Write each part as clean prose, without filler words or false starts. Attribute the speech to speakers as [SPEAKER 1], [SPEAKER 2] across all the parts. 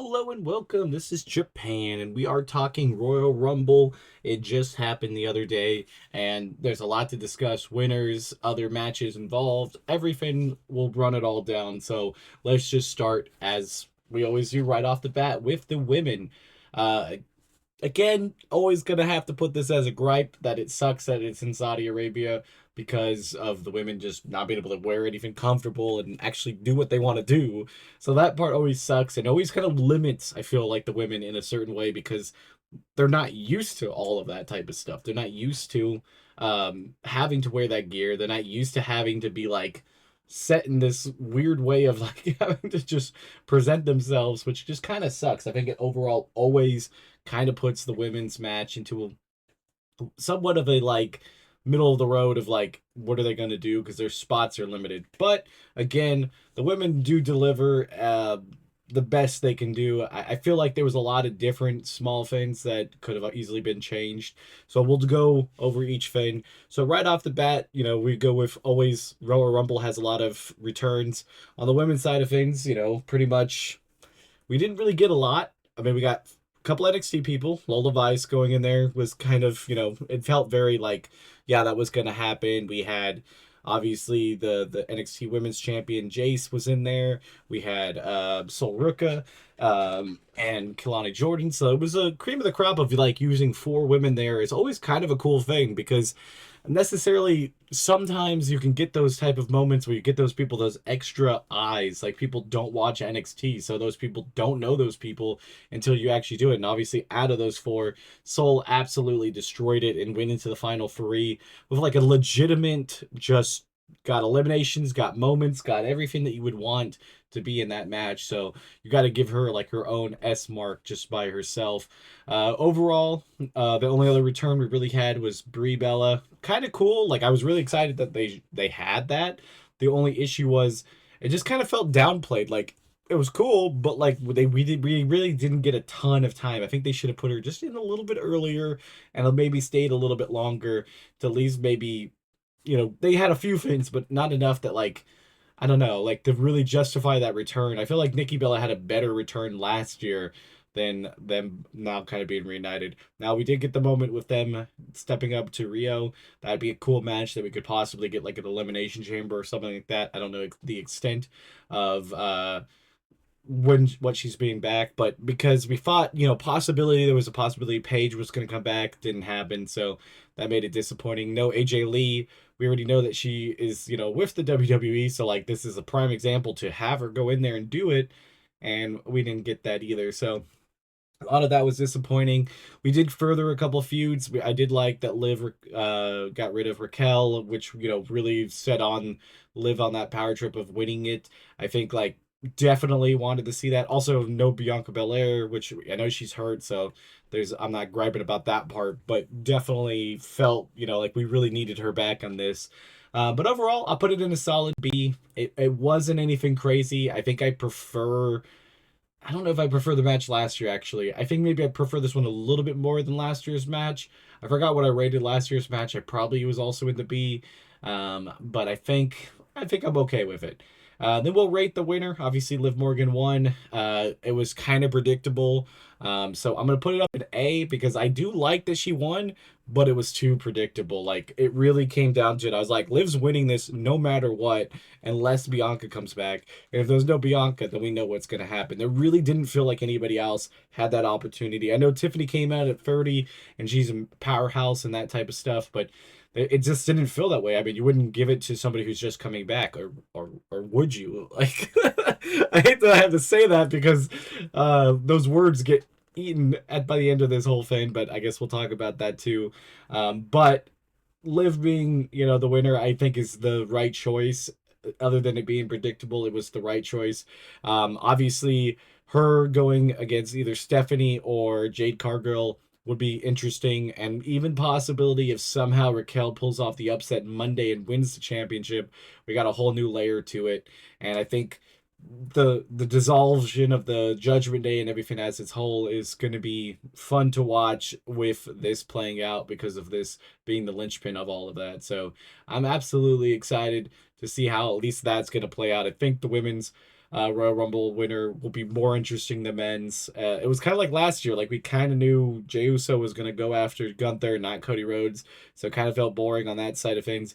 [SPEAKER 1] Hello and welcome. This is Japan, and we are talking Royal Rumble. It just happened the other day, and there's a lot to discuss winners, other matches involved, everything. We'll run it all down. So let's just start as we always do right off the bat with the women. Uh, Again, always gonna have to put this as a gripe that it sucks that it's in Saudi Arabia because of the women just not being able to wear anything comfortable and actually do what they want to do. So that part always sucks and always kind of limits, I feel like, the women in a certain way because they're not used to all of that type of stuff. They're not used to having to wear that gear. They're not used to having to be like set in this weird way of like having to just present themselves, which just kind of sucks. I think it overall always kind of puts the women's match into somewhat of a like middle of the road of like what are they going to do because their spots are limited. But again, the women do deliver the best they can do. I feel like there was a lot of different small things that could have easily been changed, so we'll go over each thing. So right off the bat, we go with always Royal Rumble has a lot of returns. On the women's side of things, pretty much we didn't really get a lot. I mean, we got a couple NXT people. Lola Vice going in there was kind of, it felt very like, yeah, that was going to happen. We had obviously the NXT Women's Champion Jace was in there. We had Sol Ruka and Kelani Jordan. So it was a cream of the crop of like using four women there. It's always kind of a cool thing because necessarily sometimes you can get those type of moments where you get those people those extra eyes, like people don't watch NXT, so those people don't know those people until you actually do it. And obviously out of those four, Soul absolutely destroyed it and went into the final three with like a legitimate, just got eliminations, got moments, got everything that you would want to be in that match. So you got to give her like her own S mark just by herself. Overall, the only other return we really had was Brie Bella. Kind of cool. Like I was really excited that they had that. The only issue was it just kind of felt downplayed. Like it was cool, but like we really didn't get a ton of time. I think they should have put her just in a little bit earlier and maybe stayed a little bit longer to at least maybe they had a few things, but not enough that like I don't know, like to really justify that return. I feel like Nikki Bella had a better return last year than them now kind of being reunited. Now we did get the moment with them stepping up to Rio. That'd be a cool match that we could possibly get like an elimination chamber or something like that. I don't know the extent of when what she's being back, but because we thought, possibility there was a possibility Paige was going to come back, didn't happen, so that made it disappointing. No AJ Lee, we already know that she is, with the WWE, so like this is a prime example to have her go in there and do it, and we didn't get that either. So a lot of that was disappointing. We did further a couple feuds. I did like that Liv got rid of Raquel, which really set on Liv on that power trip of winning it. I think like definitely wanted to see that. Also, no Bianca Belair, which I know she's hurt, so I'm not griping about that part, but definitely felt like we really needed her back on this. But overall, I'll put it in a solid B. It wasn't anything crazy. I think I don't know if I prefer the match last year, actually. I think maybe I prefer this one a little bit more than last year's match. I forgot what I rated last year's match. I probably was also in the B. But I think I'm okay with it. Then we'll rate the winner. Obviously, Liv Morgan won. It was kind of predictable. So I'm gonna put it up an A because I do like that she won, but it was too predictable. Like it really came down to it. I was like, Liv's winning this no matter what, unless Bianca comes back. And if there's no Bianca, then we know what's gonna happen. There really didn't feel like anybody else had that opportunity. I know Tiffany came out at 30 and she's a powerhouse and that type of stuff, but it just didn't feel that way. I mean, you wouldn't give it to somebody who's just coming back, or would you? Like, I hate to have to say that because those words get eaten at by the end of this whole thing. But I guess we'll talk about that too. But Liv being, the winner, I think is the right choice. Other than it being predictable, it was the right choice. Obviously, her going against either Stephanie or Jade Cargill would be interesting, and even possibility if somehow Raquel pulls off the upset Monday and wins the championship, we got a whole new layer to it. And I think the dissolution of the Judgment Day and everything as its whole is going to be fun to watch with this playing out because of this being the linchpin of all of that. So I'm absolutely excited to see how at least that's going to play out. I think the women's Royal Rumble winner will be more interesting than men's. It was kind of like last year. Like we kind of knew Jey Uso was going to go after Gunther, not Cody Rhodes. So it kind of felt boring on that side of things.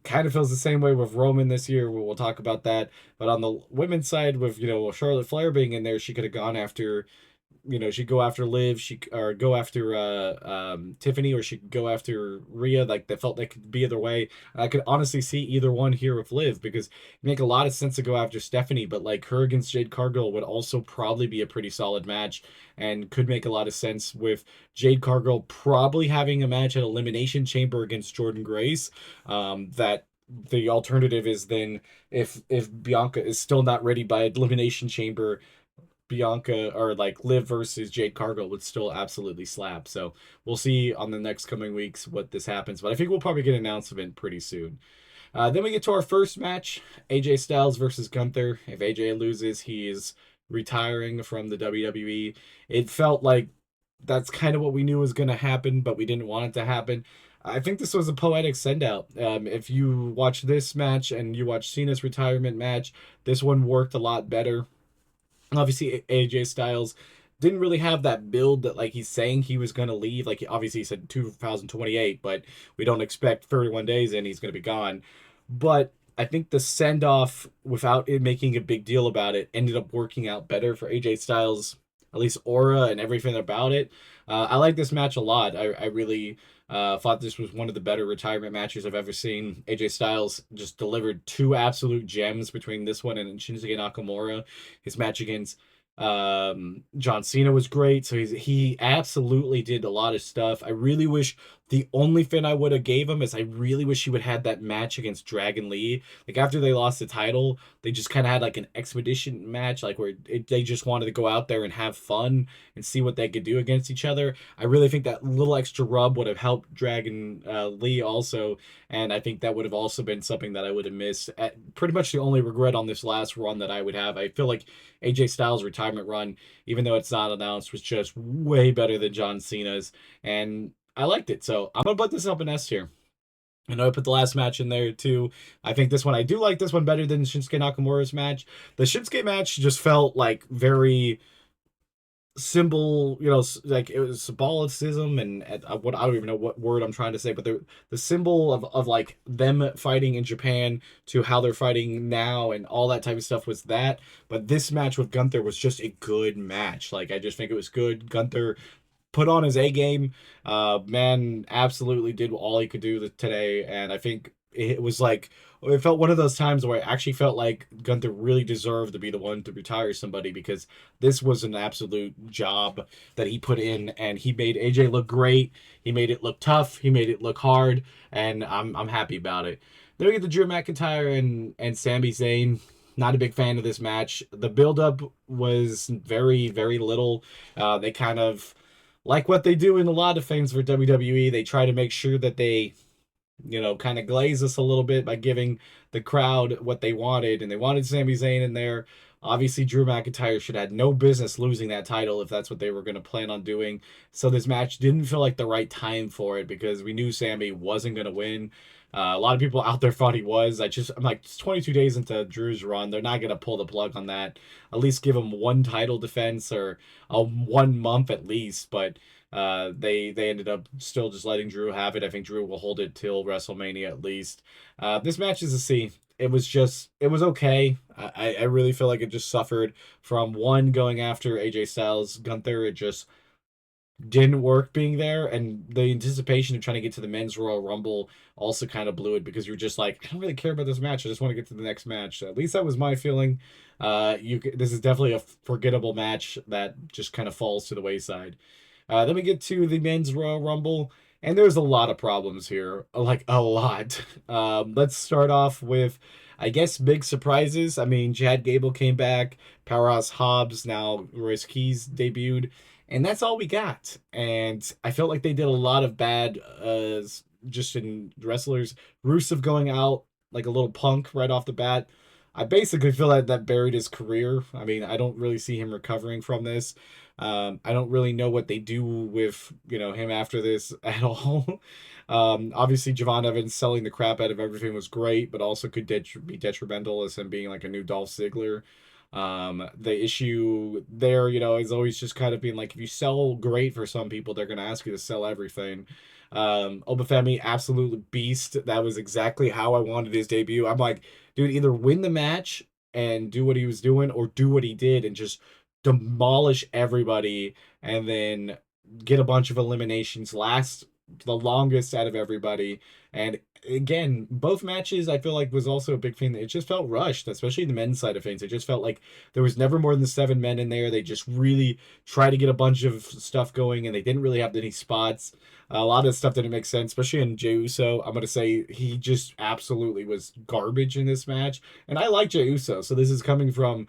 [SPEAKER 1] Kind of feels the same way with Roman this year. We'll talk about that. But on the women's side, with Charlotte Flair being in there, she could have gone after she'd go after Liv, or go after Tiffany, or she could go after Rhea. Like they felt they could be either way. And I could honestly see either one here with Liv because it make a lot of sense to go after Stephanie, but like her against Jade Cargill would also probably be a pretty solid match and could make a lot of sense with Jade Cargill probably having a match at Elimination Chamber against Jordan Grace. That the alternative is then if Bianca is still not ready by Elimination Chamber, Bianca or like Liv versus Jade Cargill would still absolutely slap. So we'll see on the next coming weeks what this happens. But I think we'll probably get an announcement pretty soon. Then we get to our first match, AJ Styles versus Gunther. If AJ loses, he is retiring from the WWE. It felt like that's kind of what we knew was going to happen, but we didn't want it to happen. I think this was a poetic send out. If you watch this match and you watch Cena's retirement match, this one worked a lot better. Obviously, AJ Styles didn't really have that build that like he's saying he was going to leave. Like obviously he said 2028, but we don't expect 31 days and he's going to be gone. But I think the send off without it making a big deal about it ended up working out better for AJ Styles, at least aura and everything about it. I like this match a lot. I really thought this was one of the better retirement matches I've ever seen. AJ Styles just delivered two absolute gems between this one and Shinsuke Nakamura. His match against John Cena was great. So he absolutely did a lot of stuff. I really wish the only thing I would have gave him is I really wish he would have had that match against Dragon Lee. Like after they lost the title, they just kind of had like an expedition match, like where they just wanted to go out there and have fun and see what they could do against each other. I really think that little extra rub would have helped Dragon Lee also, and I think that would have also been something that I would have missed. Pretty much the only regret on this last run that I would have. I feel like AJ Styles' retirement run, even though it's not announced, was just way better than John Cena's, and I liked it. So I'm gonna put this up in S tier. I know I put the last match in there too. I think this one, I do like this one better than Shinsuke Nakamura's match. The Shinsuke match just felt like very symbol, like it was symbolicism and what I don't even know what word I'm trying to say, but the symbol of like them fighting in Japan to how they're fighting now and all that type of stuff was that. But this match with Gunther was just a good match. Like I just think it was good. Gunther put on his A game. Man, absolutely did all he could do today, and I think it was like it felt one of those times where I actually felt like Gunther really deserved to be the one to retire somebody because this was an absolute job that he put in, and he made AJ look great. He made it look tough. He made it look hard, and I'm happy about it. Then we get the Drew McIntyre and Sami Zayn. Not a big fan of this match. The build-up was very, very little. They kind of like what they do in a lot of things for WWE. They try to make sure that they, kind of glaze us a little bit by giving the crowd what they wanted, and they wanted Sami Zayn in there. Obviously, Drew McIntyre should have no business losing that title if that's what they were going to plan on doing. So this match didn't feel like the right time for it because we knew Sami wasn't going to win. A lot of people out there thought he was. I'm like, it's 22 days into Drew's run. They're not going to pull the plug on that. At least give him one title defense or a 1 month at least. But they ended up still just letting Drew have it. I think Drew will hold it till WrestleMania at least. This match is a C. It was okay. I really feel like it just suffered from one going after AJ Styles, Gunther. It just didn't work being there, and the anticipation of trying to get to the men's Royal Rumble also kind of blew it because you're just like, I don't really care about this match. I just want to get to the next match. At least that was my feeling. This is definitely a forgettable match that just kind of falls to the wayside. Then we get to the men's Royal Rumble, and there's a lot of problems here, like a lot. Let's start off with, I guess, big surprises. I mean, Chad Gable came back, Powerhouse Hobbs, now Royce Keys debuted, and that's all we got. And I felt like they did a lot of bad, just in wrestlers. Rusev going out like a little punk right off the bat. I basically feel like that buried his career. I mean, I don't really see him recovering from this. I don't really know what they do with him after this at all. Obviously, Javon Evans selling the crap out of everything was great, but also could be detrimental as him being like a new Dolph Ziggler. The issue there, you know, is always just kind of being like, if you sell great for some people, they're going to ask you to sell everything. Obafemi, absolute beast. That was exactly how I wanted his debut. I'm like, dude, either win the match and do what he was doing, or do what he did and just demolish everybody, and then get a bunch of eliminations, last the longest out of everybody. And again, both matches I feel like was also a big thing. It just felt rushed, especially the men's side of things. It just felt like there was never more than 7 men in there. They just really tried to get a bunch of stuff going, and they didn't really have any spots. A lot of stuff didn't make sense, especially in Jey Uso. I'm gonna say he just absolutely was garbage in this match, and I like Jey Uso, so this is coming from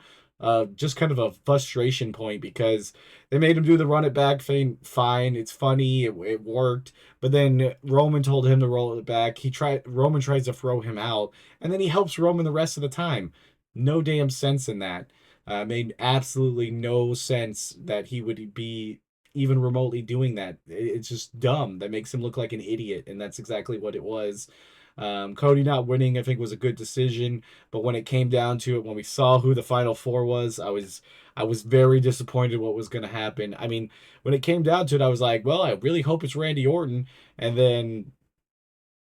[SPEAKER 1] just kind of a frustration point, because they made him do the run it back thing. Fine, it's funny, it worked, but then Roman told him to roll it back. Roman tries to throw him out, and then he helps Roman the rest of the time. No damn sense in that. Made absolutely no sense that he would be even remotely doing that. It's just dumb. That makes him look like an idiot, and that's exactly what it was. Cody not winning, I think, was a good decision, but when it came down to it, when we saw who the final four was, I was very disappointed what was going to happen. I mean, when it came down to it, I was like, well, I really hope it's Randy Orton, and then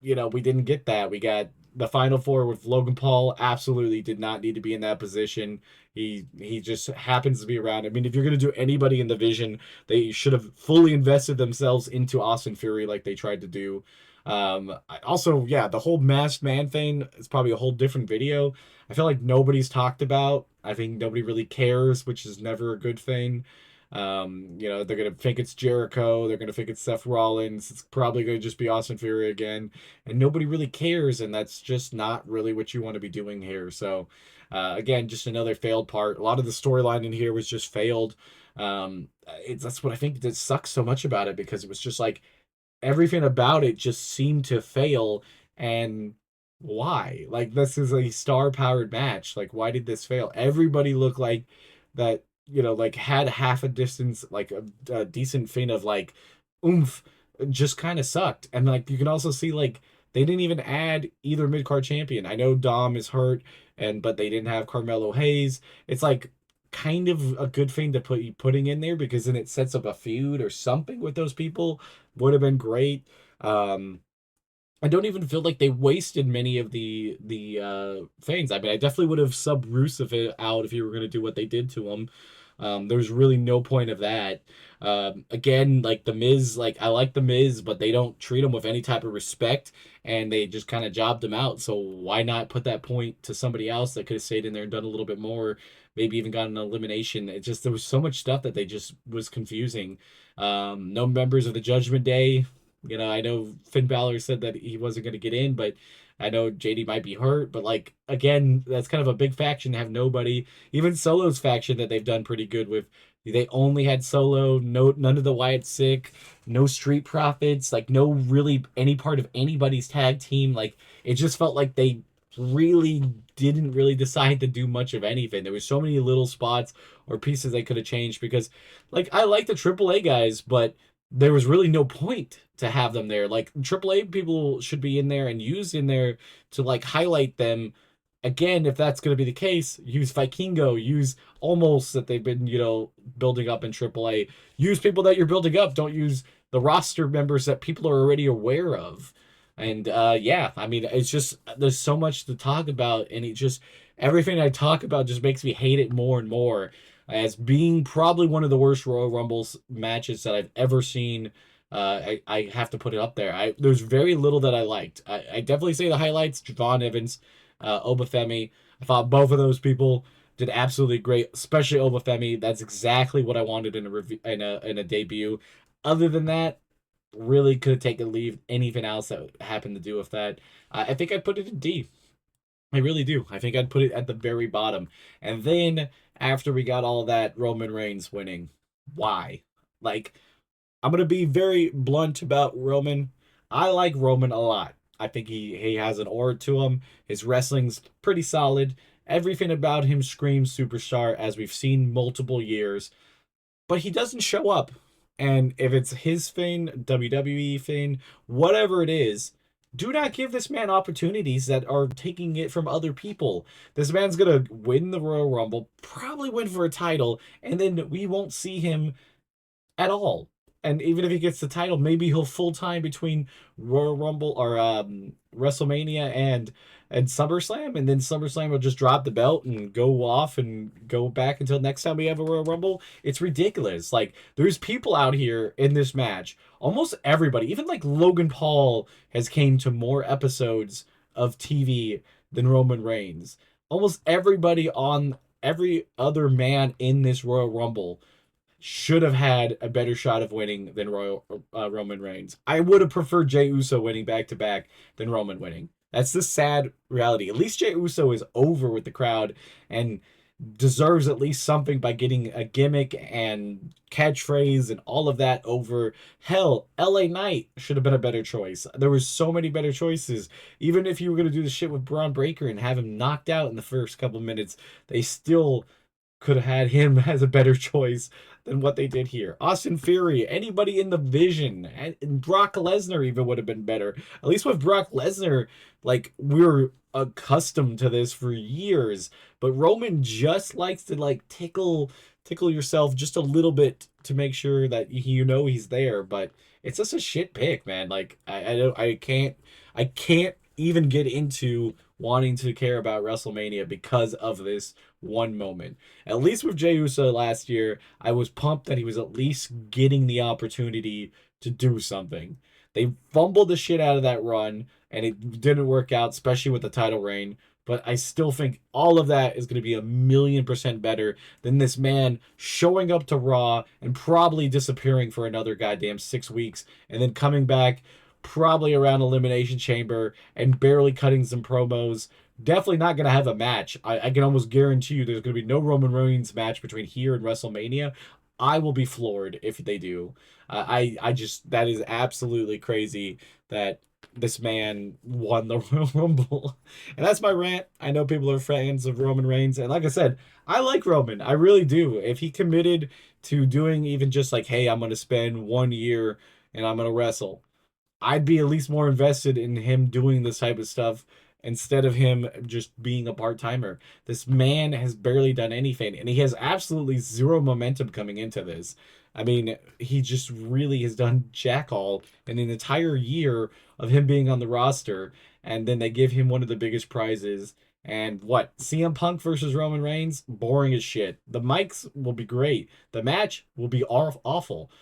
[SPEAKER 1] we didn't get that. We got the final four with Logan Paul. Absolutely did not need to be in that position. He just happens to be around. I mean, if you're gonna do anybody in the vision, they should have fully invested themselves into Austin Fury like they tried to do. Also, yeah, the whole masked man thing is probably a whole different video. I feel like nobody's talked about. I think nobody really cares, which is never a good thing. They're gonna think it's Jericho. They're gonna think it's Seth Rollins. It's probably gonna just be Austin Fury again, and nobody really cares. And that's just not really what you want to be doing here. So, again, just another failed part. A lot of the storyline in here was just failed. That's what I think that sucks so much about it, because it was just like everything about it just seemed to fail. And why? Like, this is a star powered match. Like, why did this fail? Everybody looked like that, like had half a distance, like a decent thing of like oomph, just kind of sucked. And like, you can also see like they didn't even add either mid card champion. I know Dom is hurt, but they didn't have Carmelo Hayes. It's like kind of a good thing to putting in there, because then it sets up a feud or something with those people. Would have been great. I don't even feel like they wasted many of the things. I mean, I definitely would have subbed Rusev out if you were going to do what they did to him. There's really no point of that. Again, like the Miz, like I like the Miz, but they don't treat him with any type of respect, and they just kind of jobbed him out. So why not put that point to somebody else that could have stayed in there and done a little bit more, maybe even got an elimination? It just, there was so much stuff that they just was confusing. No members of the Judgment Day. I know Finn Balor said that he wasn't going to get in, but I know JD might be hurt. But like again, that's kind of a big faction to have nobody. Even Solo's faction that they've done pretty good with. They only had Solo, none of the Wyatt Sick, no Street Profits, like no really any part of anybody's tag team. Like it just felt like they really didn't really decide to do much of anything. There was so many little spots or pieces they could have changed, because like I like the AAA guys, but there was really no point to have them there. Like AAA people should be in there and used in there to like highlight them. Again, if that's going to be the case, use Vikingo, use almost that they've been, building up in AAA. Use people that you're building up. Don't use the roster members that people are already aware of. And yeah, I mean, it's just there's so much to talk about, and it just everything I talk about just makes me hate it more and more, as being probably one of the worst Royal Rumbles matches that I've ever seen. I have to put it up there. There's very little that I liked. I definitely say the highlights: Javon Evans, Obafemi. I thought both of those people did absolutely great, especially Obafemi. That's exactly what I wanted in a review, in a debut. Other than that, really could have taken leave anything else that happened to do with that. I think I'd put it in D. I really do. I think I'd put it at the very bottom. And then after we got all that, Roman Reigns winning. Why? Like, I'm gonna be very blunt about Roman. I like Roman a lot. I think he has an aura to him. His wrestling's pretty solid. Everything about him screams superstar, as we've seen multiple years. But he doesn't show up. And if it's his thing, WWE thing, whatever it is, Do not give this man opportunities that are taking it from other people. This man's gonna win the Royal Rumble, probably win for a title, and then we won't see him at all. And even if he gets the title, maybe he'll full time between Royal Rumble or WrestleMania and SummerSlam, and then SummerSlam will just drop the belt and go off and go back until next time we have a Royal Rumble. It's ridiculous. Like there's people out here in this match. Almost everybody, even like Logan Paul, has came to more episodes of TV than Roman Reigns. Almost everybody on every other man in this Royal Rumble should have had a better shot of winning than Roman Reigns. I would have preferred Jey Uso winning back to back than Roman winning. That's the sad reality. At least Jey Uso is over with the crowd and deserves at least something by getting a gimmick and catchphrase and all of that over. Hell, LA Knight should have been a better choice. There was so many better choices. Even if you were going to do the shit with Braun Breaker and have him knocked out in the first couple minutes, they still could have had him as a better choice than what they did here. Austin Theory, anybody in the Vision, and Brock Lesnar even would have been better. At least with Brock Lesnar, like we're accustomed to this for years, but Roman just likes to like tickle yourself just a little bit to make sure that you know he's there. But it's just a shit pick, man. Like I can't even get into wanting to care about WrestleMania because of this one moment. At least with Jey Uso last year, I was pumped that he was at least getting the opportunity to do something. They fumbled the shit out of that run, and it didn't work out, especially with the title reign. But I still think all of that is going to be 1,000,000% better than this man showing up to Raw and probably disappearing for another goddamn 6 weeks and then coming back probably around Elimination Chamber and barely cutting some promos. Definitely not going to have a match. I can almost guarantee you there's going to be no Roman Reigns match between here and WrestleMania. I will be floored if they do. I just, that is absolutely crazy that this man won the Royal Rumble. And that's my rant. I know people are fans of Roman Reigns. And like I said, I like Roman. I really do. If he committed to doing even just like, hey, I'm going to spend 1 year and I'm going to wrestle, I'd be at least more invested in him doing this type of stuff instead of him just being a part timer. This man has barely done anything, and he has absolutely zero momentum coming into this. I mean, he just really has done jack all in an entire year of him being on the roster, and then they give him one of the biggest prizes. And what? CM Punk versus Roman Reigns? Boring as shit. The mics will be great. The match will be awful.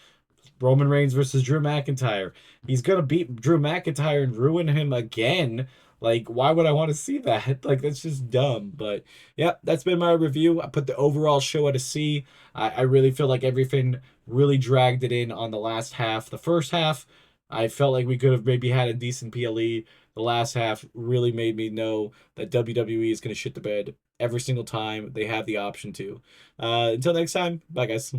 [SPEAKER 1] Roman Reigns versus Drew McIntyre. He's gonna beat Drew McIntyre and ruin him again. Like, why would I want to see that? Like, that's just dumb. But yeah, that's been my review. I put the overall show at a C. I really feel like everything really dragged it in on the last half. The first half, I felt like we could have maybe had a decent PLE. The last half really made me know that WWE is going to shit the bed every single time they have the option to. Until next time, bye guys.